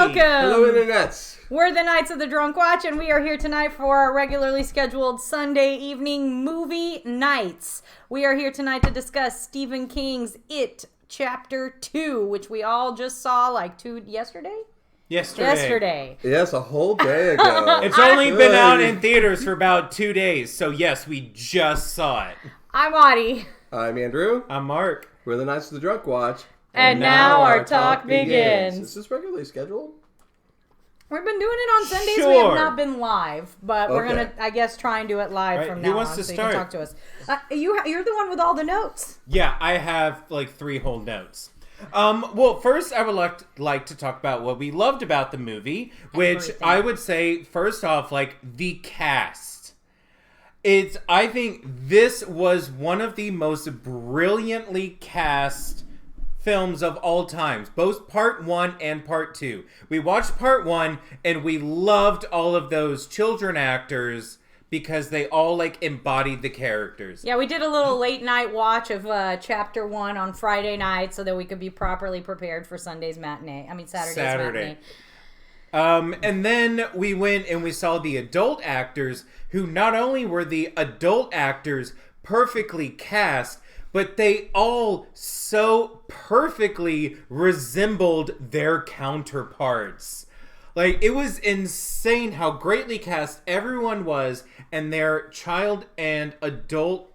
Welcome. Hello, internets. We're the Knights of the Drunk Watch, and we are here tonight for our regularly scheduled Sunday evening movie nights. We are here tonight to discuss Stephen King's It Chapter 2, which we all just saw yesterday. Yes, a whole day ago. It's only been out in theaters for about 2 days, so yes, we just saw it. I'm Audie. I'm Andrew. I'm Mark. We're the Knights of the Drunk Watch. And now our talk begins. Is this regularly scheduled? We've been doing it on Sundays. Sure. We have not been live, but we're Okay. going to, I guess, try and do it live from now on. Who wants to so start? you can talk to us. You're the one with all the notes. Yeah, I have 3 whole notes. Well, first I would like to talk about what we loved about the movie, which Everything. I would say, first off, the cast. I think this was one of the most brilliantly cast films of all times, both part 1 and part 2. We watched part 1 and we loved all of those children actors because they all embodied the characters. Yeah, we did a little late night watch of Chapter 1 on Friday night so that we could be properly prepared for Saturday's matinee. Saturday. And then we went and we saw the adult actors, who not only were the adult actors perfectly cast, but they all so perfectly resembled their counterparts. It was insane how greatly cast everyone was, and their child and adult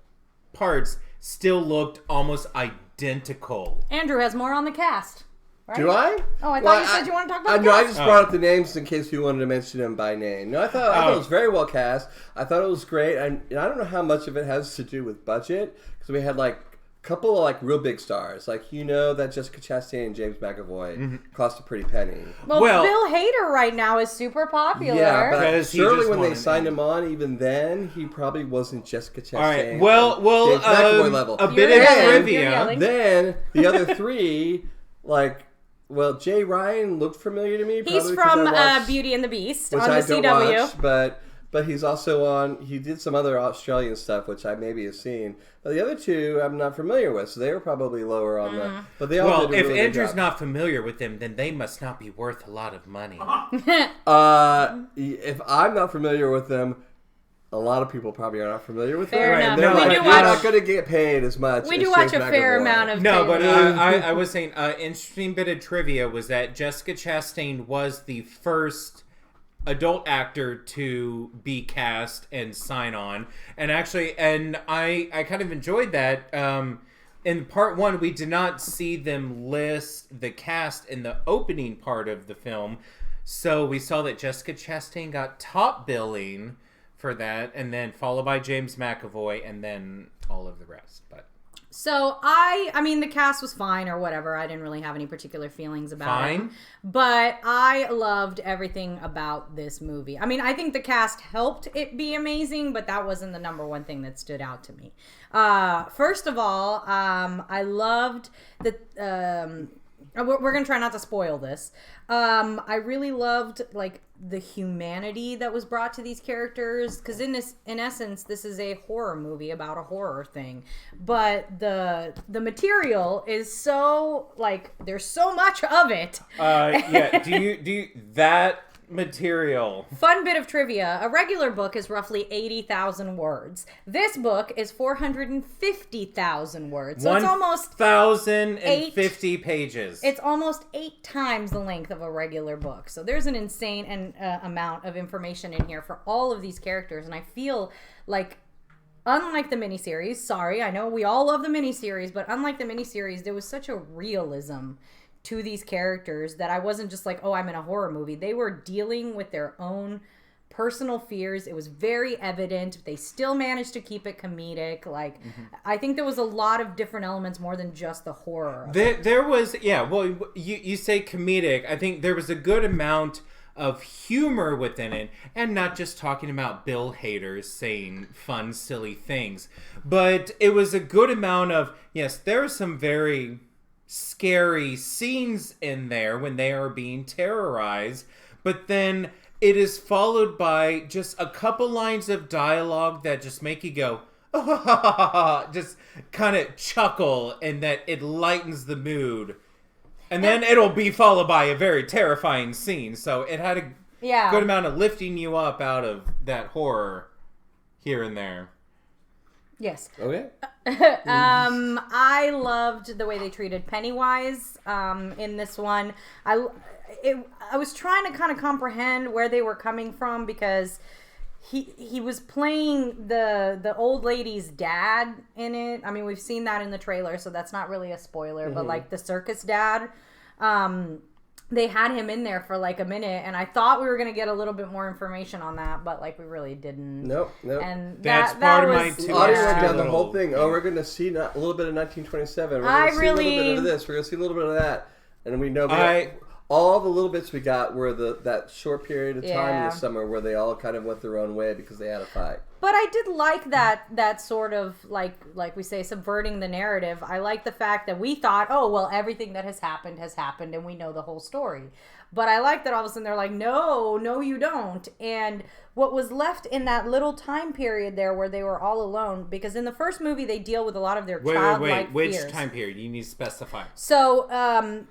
parts still looked almost identical. Andrew has more on the cast. Right? Do I? Oh, I thought you said you want to talk about the No, I cast. just brought up the names in case you wanted to mention them by name. No, I thought it was very well cast. I thought it was great. And I don't know how much of it has to do with budget, because we had a couple of real big stars. That Jessica Chastain and James McAvoy cost a pretty penny. Well, Bill Hader right now is super popular. Yeah, but Because he surely just when they wanted signed him on, even then, he probably wasn't Jessica Chastain. All right. Well, James McAvoy level. a bit You're of yelling. You're trivia. yelling. Then the other three, Jay Ryan looked familiar to me. He's probably 'cause from I watched- Beauty and the Beast which on the I don't CW. watch, but he's also on. He did some other Australian stuff, which I maybe have seen. But the other two, I'm not familiar with, so they were probably lower on the. But they all Well, did a if really good Andrew's job. not familiar with them, then they must not be worth a lot of money. If I'm not familiar with them, a lot of people probably are not familiar with them. Fair enough. They're We do you're watch- not going to get paid as much. We as do watch James a fair McAvoy. amount of No, but Taylor. I was saying, interesting bit of trivia was that Jessica Chastain was the first adult actor to be cast and sign on. And actually, I kind of enjoyed that. In part 1, we did not see them list the cast in the opening part of the film. So we saw that Jessica Chastain got top billing for that, and then followed by James McAvoy, and then all of the rest. But So I mean, the cast was fine or whatever. I didn't really have any particular feelings about it. Fine? But I loved everything about this movie. I mean, I think the cast helped it be amazing, but that wasn't the number one thing that stood out to me. First of all, I loved that. We're gonna try not to spoil this. I really loved the humanity that was brought to these characters, because in essence, this is a horror movie about a horror thing. But the material is so there's so much of it. yeah, do you that material? Fun bit of trivia: a regular book is roughly 80,000 words. This book is 450,000 words. So it's almost 1,050 pages. It's almost 8 times the length of a regular book. So there's an insane amount of information in here for all of these characters. And I feel unlike the miniseries, sorry, I know we all love the miniseries, but unlike the miniseries, there was such a realism to these characters that I wasn't just oh, I'm in a horror movie. They were dealing with their own personal fears. It was very evident. They still managed to keep it comedic. I think there was a lot of different elements more than just the horror. There was, yeah, well, you say comedic. I think there was a good amount of humor within it, and not just talking about Bill Hader saying fun, silly things. But it was a good amount of, yes, there are some very scary scenes in there when they are being terrorized, but then it is followed by just a couple lines of dialogue that just make you go, just kind of chuckle, and that it lightens the mood. And then it'll be followed by a very terrifying scene. So it had a good amount of lifting you up out of that horror here and there. Yes. Okay. I loved the way they treated Pennywise in this one. I was trying to kind of comprehend where they were coming from because he was playing the old lady's dad in it. I mean, we've seen that in the trailer, so that's not really a spoiler. But like the circus dad, they had him in there for like a minute, and I thought we were going to get a little bit more information on that, but like we really didn't. Nope. And that's part of my too. Audio went down the whole thing. Oh, we're going to see a little bit of 1927. We're going to see a little bit of this. We're going to see a little bit of that, and we know. All the little bits we got were that short period of time in the summer where they all kind of went their own way because they had a fight. But I did like that sort of like we say, subverting the narrative. I like the fact that we thought, oh well, everything that has happened and we know the whole story. But I like that all of a sudden they're like, no, you don't. And what was left in that little time period there where they were all alone, because in the first movie they deal with a lot of their childlike Which fears. time period? You need to specify. So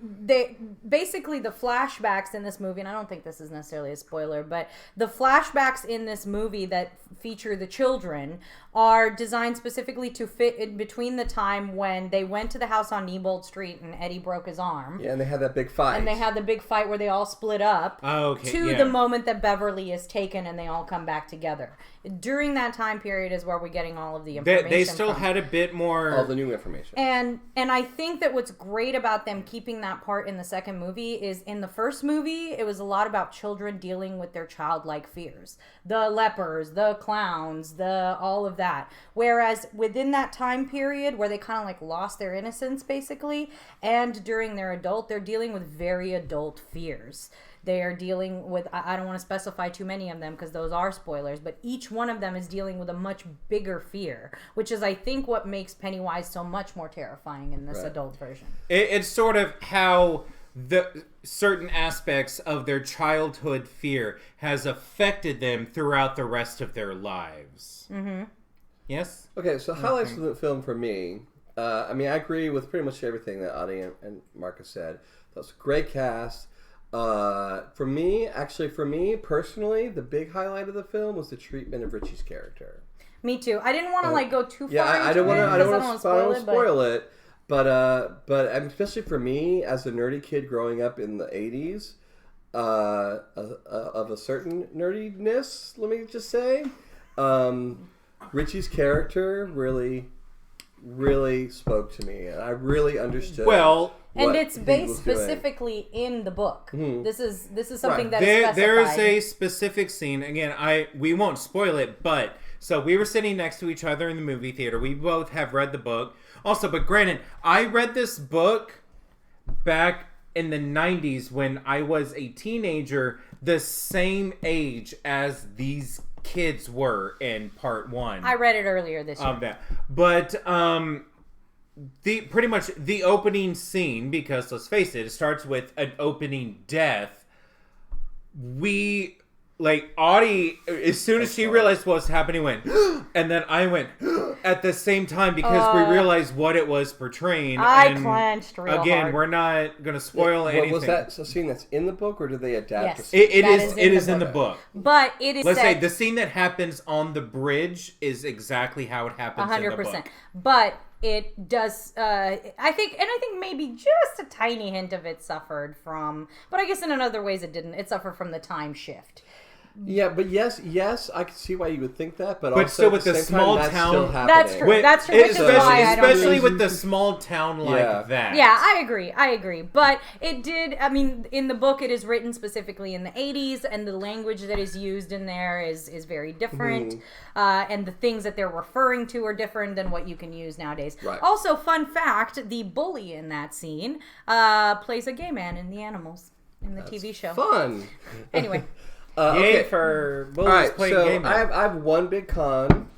they basically, the flashbacks in this movie, and I don't think this is necessarily a spoiler, but the flashbacks in this movie that feature the children are designed specifically to fit in between the time when they went to the house on Neibold Street and Eddie broke his arm. Yeah, and they had that big fight. And they had the big fight where they all split up to the moment that Beverly is taken and they all come back together. During that time period is where we're getting all of the information. They still had a bit more... all the new information. And I think that what's great about them keeping that part in the second movie is in the first movie, it was a lot about children dealing with their childlike fears. The lepers, the clowns, all of that. Whereas within that time period where they kind of like lost their innocence basically, and during their adult, they're dealing with very adult fears. They are dealing with, I don't want to specify too many of them because those are spoilers, but each one of them is dealing with a much bigger fear, which is, I think, what makes Pennywise so much more terrifying in this adult version. It's sort of how the certain aspects of their childhood fear has affected them throughout the rest of their lives. Mm-hmm. Yes? Okay, so highlights of the film for me. I mean, I agree with pretty much everything that Adi and Marcus said. That's a great cast. For me personally, the big highlight of the film was the treatment of Richie's character. Me too. I didn't want to go too far. Yeah, I don't want to spoil it, but especially for me as a nerdy kid growing up in the 80s, of a certain nerdiness, let me just say, Richie's character really spoke to me, and I really understood. And it's based specifically in the book. Mm-hmm. This is something that is specified. There is a specific scene. Again, we won't spoil it, but so we were sitting next to each other in the movie theater. We both have read the book. Also, but granted, I read this book back in the 90s when I was a teenager, the same age as these kids were in part 1. I read it earlier this year. Of that. But pretty much the opening scene, because let's face it starts with an opening death. Audie, as soon as she realized what was happening, went, and then I went at the same time because we realized what it was portraying. I clenched real hard. We're not going to spoil anything. Was that a scene that's in the book, or did they adapt? Yes, it is in the book. But it is. Let's say the scene that happens on the bridge is exactly how it happens 100%. In the book. But it does. I think maybe just a tiny hint of it suffered from. But I guess in other ways it didn't. It suffered from the time shift. Yeah, but yes, I can see why you would think that, but also still with the small town, that's true. That's true. Especially with the small town like that. Yeah, I agree. But it did. I mean, in the book, it is written specifically in the 80s, and the language that is used in there is very different, and the things that they're referring to are different than what you can use nowadays. Right. Also, fun fact: the bully in that scene plays a gay man in The Animals in the TV show. Fun. Anyway. Okay. For bullies all right, playing so game. I have one big con,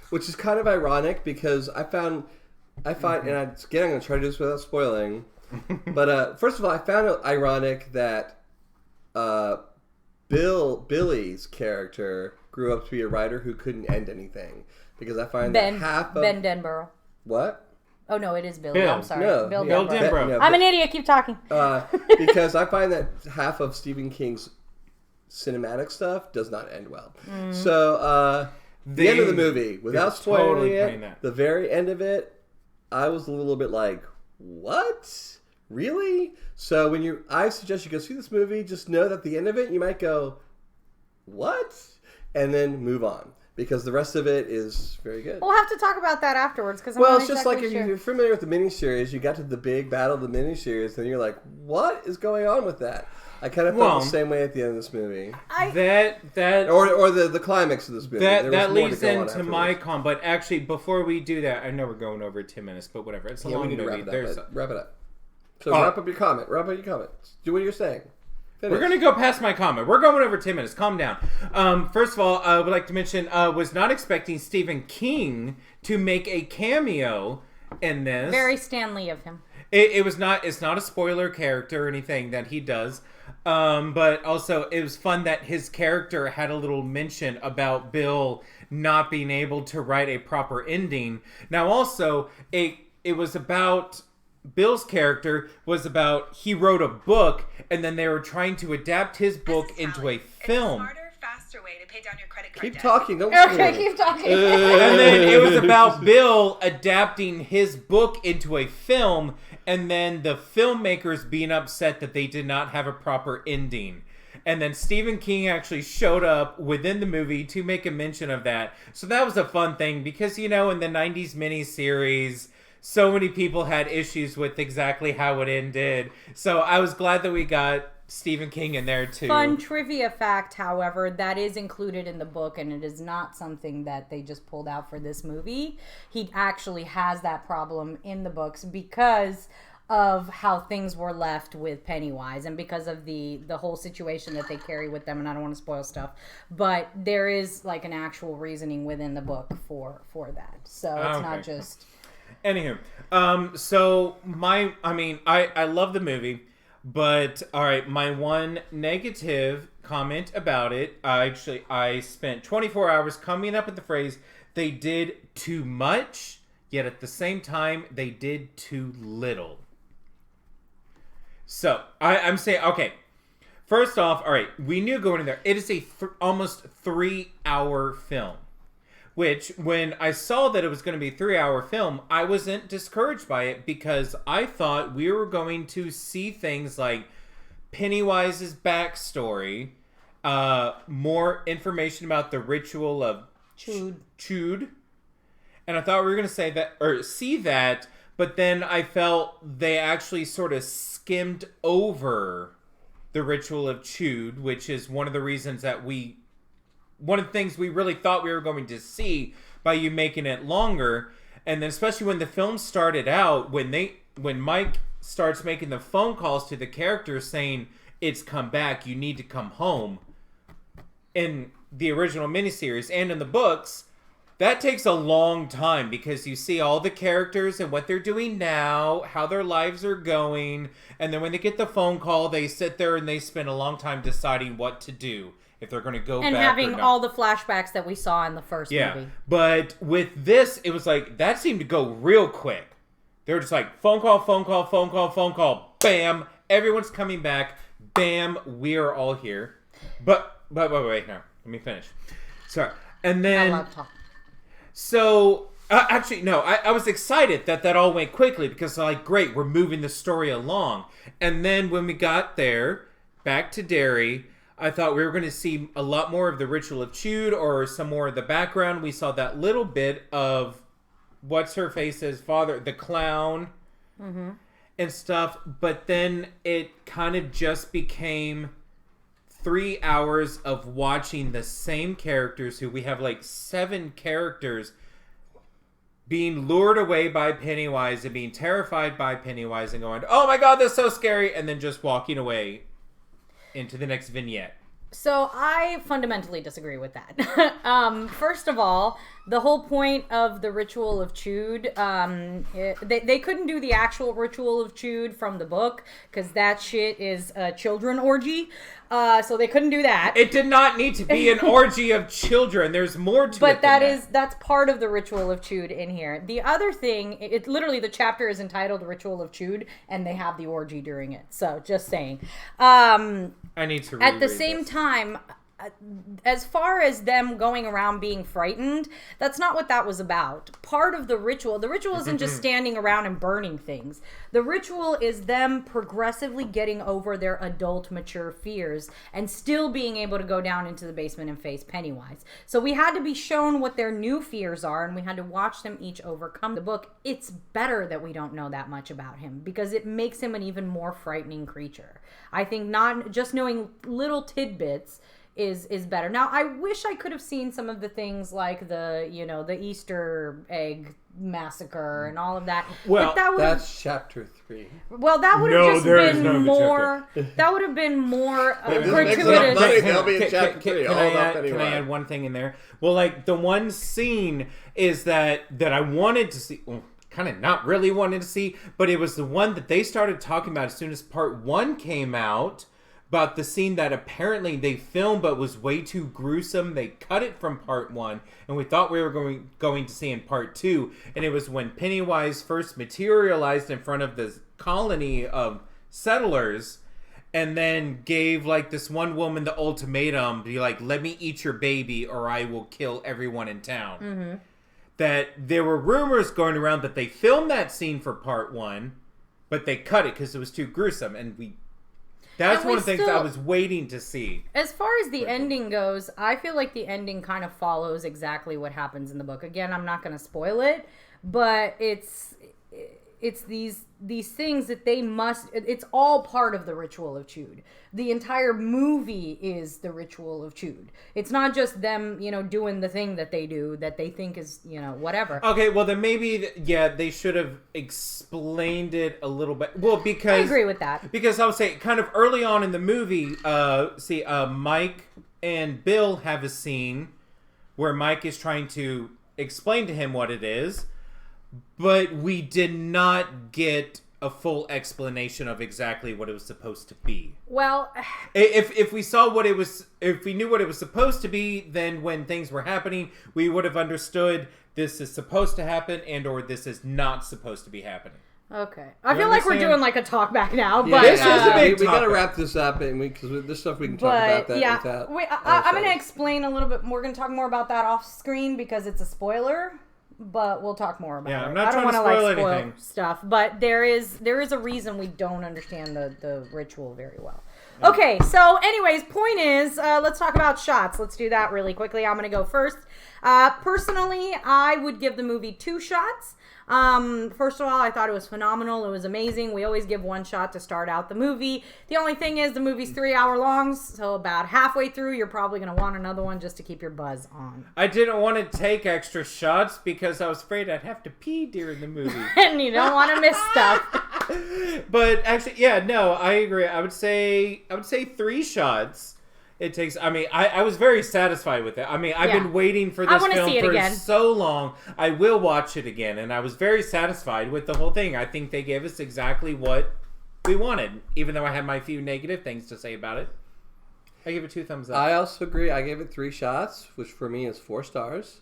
which is kind of ironic because I find, and I'm going to try to do this without spoiling, but first of all, I found it ironic that Billy's character grew up to be a writer who couldn't end anything, because I find that half of... Ben Denborough. What? Oh, no, it is Billy. Bill. I'm sorry. No, Bill Bill Denbrough. Denbrough. No, I'm an idiot. Keep talking. because I find that half of Stephen King's cinematic stuff does not end well. So the end of the movie, without spoiling totally it, playing that. the very end of it, I was a little bit like, what? Really? So I suggest you go see this movie. Just know that at the end of it, you might go, what? And then move on. Because the rest of it is very good. We'll have to talk about that afterwards because I'm Well, not it's just exactly like if sure. you're familiar with the miniseries, you got to the big battle of the miniseries, and you're like, what is going on with that? I kind of felt the same way at the end of this movie. Or the climax of this movie. that leads into my con. But actually, before we do that, I know we're going over 10 minutes, but whatever. It's a long we need movie. to wrap it up. So wrap up your comment. Wrap up your comments. Do what you're saying. Finish. We're going to go past my comment. We're going over 10 minutes. Calm down. First of all, I would like to mention, was not expecting Stephen King to make a cameo in this. Very Stan Lee of him. It's not a spoiler character or anything that he does. But also, it was fun that his character had a little mention about Bill not being able to write a proper ending. Now, also, it was about... Bill's character was about he wrote a book and then they were trying to adapt his book into a film. It's a smarter, faster way to pay down your credit card Keep debt. talking. Don't Okay, keep talking. And then it was about Bill adapting his book into a film and then the filmmakers being upset that they did not have a proper ending. And then Stephen King actually showed up within the movie to make a mention of that. So that was a fun thing because, in the 90s miniseries... so many people had issues with exactly how it ended. So I was glad that we got Stephen King in there too. Fun trivia fact, however, that is included in the book and it is not something that they just pulled out for this movie. He actually has that problem in the books because of how things were left with Pennywise and because of the whole situation that they carry with them, and I don't want to spoil stuff, but there is like an actual reasoning within the book for that. So it's not just... Anywho, I love the movie, but all right, my one negative comment about it, I spent 24 hours coming up with the phrase, they did too much, yet at the same time, they did too little. So, I'm saying, okay, first off, all right, we knew going in there, it is a almost 3-hour film. Which, when I saw that it was going to be a 3-hour film, I wasn't discouraged by it because I thought we were going to see things like Pennywise's backstory, more information about the ritual of Chud, and I thought we were going to say that or see that, but then I felt they actually sort of skimmed over the ritual of Chud, which is one of the reasons that one of the things we really thought we were going to see by you making it longer. And then especially when the film started out, when Mike starts making the phone calls to the characters saying, it's come back, you need to come home. In the original miniseries and in the books, that takes a long time because you see all the characters and what they're doing now, how their lives are going. And then when they get the phone call, they sit there and they spend a long time deciding what to do. If they're going to go back and having all the flashbacks that we saw in the first movie. But with this, it was like, that seemed to go real quick. They were just like, phone call, phone call, phone call, phone call, bam, everyone's coming back, bam, we are all here. But wait, no, let me finish. Sorry. And then... I love talk. So, actually, no, I was excited that all went quickly because, like, great, we're moving the story along. And then when we got there, back to Derry... I thought we were going to see a lot more of the ritual of Chud or some more of the background. We saw that little bit of what's-her-face's father, the clown, and stuff. But then it kind of just became 3 hours of watching the same characters who we have like 7 characters being lured away by Pennywise and being terrified by Pennywise and going, oh my god, that's so scary, and then just walking away into the next vignette. So I fundamentally disagree with that. First of all, the whole point of the ritual of Chud, they couldn't do the actual ritual of Chud from the book because that shit is a children orgy. So they couldn't do that. It did not need to be an orgy of children. There's more to it. But that's part of the ritual of Chud in here. The other thing, it literally the chapter is entitled "Ritual of Chud," and they have the orgy during it. So just saying. I need to reread at the same time, as far as them going around being frightened, that's not what that was about. Part of the ritual isn't just standing around and burning things. The ritual is them progressively getting over their adult, mature fears and still being able to go down into the basement and face Pennywise. So we had to be shown what their new fears are, and we had to watch them each overcome. The book, it's better that we don't know that much about him because it makes him an even more frightening creature. I think not just knowing little tidbits is better. Now, I wish I could have seen some of the things like the Easter egg massacre and all of that. Well, but that's chapter 3. Well, that would have been more. That would have been more gratuitous. They'll be in chapter 3. Can I add one thing in there? Well, like the one scene is that I wanted to see. Well, kind of not really wanted to see, but it was the one that they started talking about as soon as part 1 came out. About the scene that apparently they filmed but was way too gruesome. They cut it from part 1, and we thought we were going to see in part 2. And it was when Pennywise first materialized in front of this colony of settlers, and then gave like this one woman the ultimatum to be like, "Let me eat your baby, or I will kill everyone in town." Mm-hmm. That there were rumors going around that they filmed that scene for part 1, but they cut it because it was too gruesome, and that's one of the things I was waiting to see. As far as the ending goes, I feel like the ending kind of follows exactly what happens in the book. Again, I'm not going to spoil it, but it's these things that they must. It's all part of the ritual of Chud. The entire movie is the ritual of Chud. It's not just them, doing the thing that they do that they think is, whatever. Okay, well then maybe they should have explained it a little bit. Well, because I agree with that. Because I would say kind of early on in the movie, Mike and Bill have a scene where Mike is trying to explain to him what it is. But we did not get a full explanation of exactly what it was supposed to be. Well, if we saw what it was, if we knew what it was supposed to be, then when things were happening, we would have understood this is supposed to happen or this is not supposed to be happening. Okay. I feel like we're doing like a talk back now, yeah, but this is a big we got to wrap this up, and because this stuff we can talk about that. Yeah, I'm going to explain a little bit. We're going to talk more about that off screen because it's a spoiler. But we'll talk more about it. I'm not trying to spoil anything. Stuff, but there is a reason we don't understand the ritual very well. Yeah. Okay, so anyways, point is, let's talk about shots. Let's do that really quickly. I'm going to go first. Personally, I would give the movie 2 shots. First of all, I thought it was phenomenal. It was amazing. We always give 1 shot to start out the movie. The only thing is the movie's 3 hour long, so about halfway through, you're probably going to want another one just to keep your buzz on. I didn't want to take extra shots because I was afraid I'd have to pee during the movie. And you don't want to miss stuff. But actually, I agree. I would say 3 shots. It takes. I mean, I was very satisfied with it. I mean, I've been waiting for this film for so long. I will watch it again, and I was very satisfied with the whole thing. I think they gave us exactly what we wanted, even though I had my few negative things to say about it. I give it 2 thumbs up. I also agree. I gave it 3 shots, which for me is 4 stars.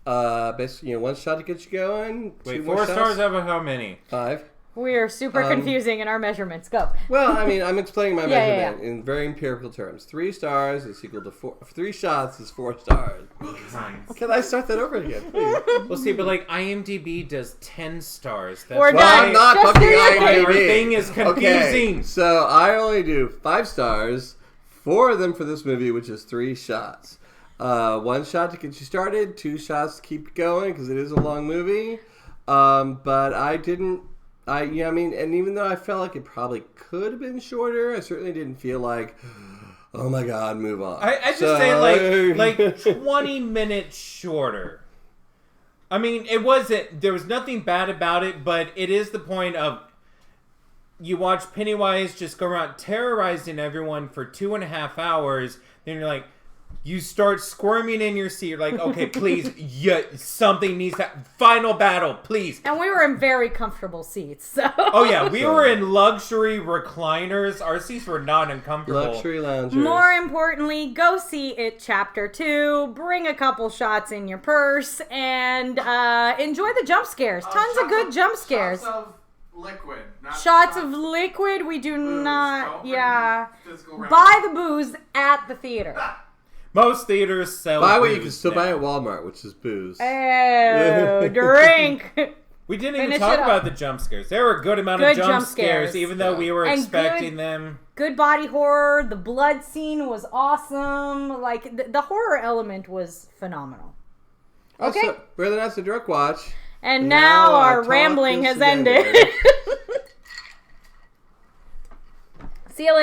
Basically, 1 shot to get you going. Wait, 4 stars out of how many? 5. We are super confusing in our measurements. Go. Well, I mean, I'm explaining my measurement in very empirical terms. 3 stars is equal to 4. 3 shots is 4 stars. Can I start that over again, please? Well, see, but like IMDb does 10 stars. That's I'm not fucking IMDb. Our thing is confusing. Okay, so I only do 5 stars. 4 of them for this movie, which is 3 shots. 1 shot to get you started. 2 shots to keep you going because it is a long movie. But I didn't. And even though I felt like it probably could have been shorter, I certainly didn't feel like, oh my god, move on. I just say like 20 minutes shorter. I mean, it wasn't. There was nothing bad about it, but it is the point of you watch Pennywise just go around terrorizing everyone for 2.5 hours. Then you're like, you start squirming in your seat. You're like, okay, please, something needs to... Final battle, please. And we were in very comfortable seats. So. Oh, yeah. We were in luxury recliners. Our seats were not uncomfortable. Luxury loungers. More importantly, go see It Chapter 2. Bring a couple shots in your purse. And enjoy the jump scares. Tons of good jump scares. Shots of liquid. Not Shots of liquid, we do booze. not... Don't Yeah. physical round. Buy the booze at the theater. Most theaters sell By the way, you booze can still now. buy it at Walmart, which is booze. Oh, drink. We didn't even Finish talk it up. about the jump scares. There were a good amount Good of jump jump scares, scares. even though we were And expecting them. Good body horror. The blood scene was awesome. Like, the horror element was phenomenal. Also, Okay. rather that's a drunk watch. And now our talk rambling is has ended. See you later.